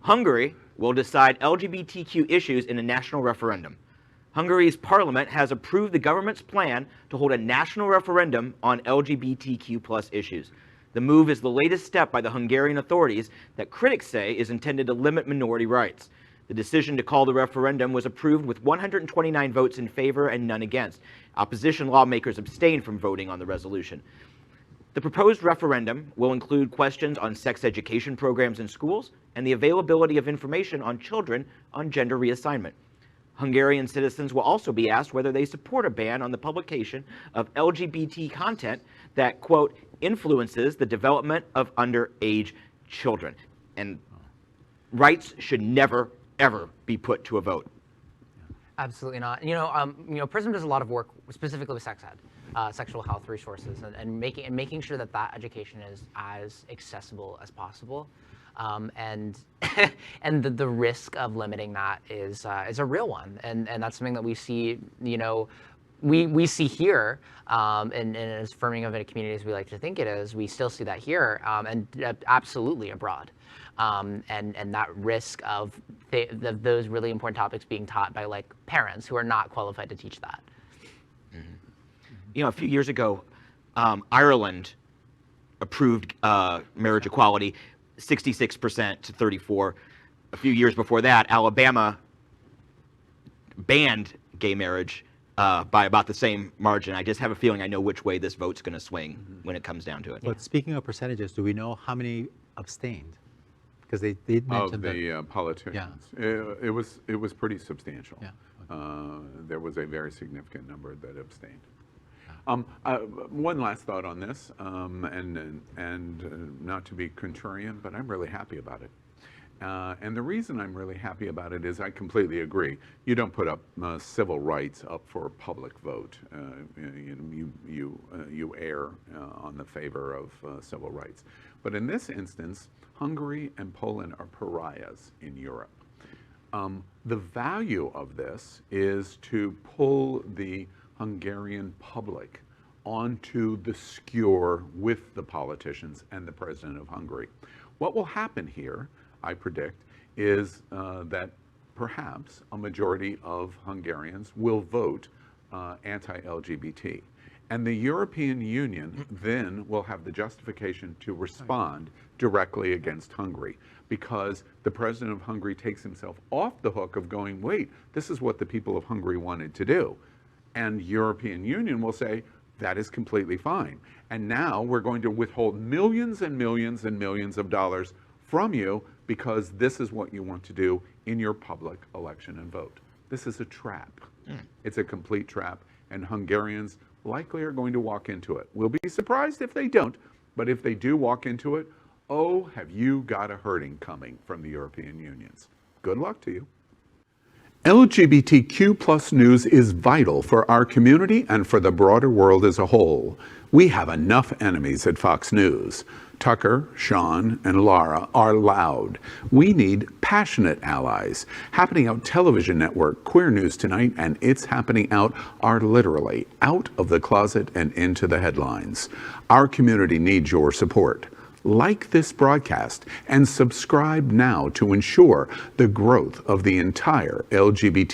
Hungary will decide LGBTQ issues in a national referendum. Hungary's parliament has approved the government's plan to hold a national referendum on LGBTQ+ issues. The move is the latest step by the Hungarian authorities that critics say is intended to limit minority rights. The decision to call the referendum was approved with 129 votes in favor and none against. Opposition lawmakers abstained from voting on the resolution. The proposed referendum will include questions on sex education programs in schools and the availability of information on children on gender reassignment. Hungarian citizens will also be asked whether they support a ban on the publication of LGBT content that, quote, influences the development of underage children. And rights should never, ever be put to a vote. Absolutely not. PRISM does a lot of work specifically with sex ed, sexual health resources, and making sure that that education is as accessible as possible. And the risk of limiting that is a real one, and that's something that we see. We see here, and as affirming of a community as we like to think it is, we still see that here, and absolutely abroad. And that risk of those really important topics being taught by like parents who are not qualified to teach that. Mm-hmm. A few years ago, Ireland approved marriage equality, 66% to 34%. A few years before that, Alabama banned gay marriage by about the same margin. I just have a feeling I know which way this vote's going to swing when it comes down to it. But speaking of percentages, do we know how many abstained? Because they mentioned the politicians. Yeah. It was pretty substantial. Yeah. Okay. There was a very significant number that abstained. One last thought on this, and not to be contrarian, but I'm really happy about it. And the reason I'm really happy about it is I completely agree. You don't put up civil rights up for a public vote. You err on the favor of civil rights. But in this instance, Hungary and Poland are pariahs in Europe. The value of this is to pull the Hungarian public onto the skewer with the politicians and the president of Hungary. What will happen here, I predict, is that perhaps a majority of Hungarians will vote anti-LGBT. And the European Union then will have the justification to respond directly against Hungary, because the president of Hungary takes himself off the hook of going, wait, this is what the people of Hungary wanted to do. And European Union will say, that is completely fine. And now we're going to withhold millions and millions and millions of dollars from you because this is what you want to do in your public election and vote. This is a trap. It's a complete trap, and Hungarians likely are going to walk into it. We'll be surprised if they don't, but if they do walk into it, oh, have you got a hurting coming from the European Unions. Good luck to you. LGBTQ+ news is vital for our community and for the broader world as a whole. We have enough enemies at Fox News. Tucker, Sean, and Laura are loud. We need passionate allies. Happening Out television network, Queer News Tonight, and It's Happening Out are literally out of the closet and into the headlines. Our community needs your support. Like this broadcast and subscribe now to ensure the growth of the entire LGBT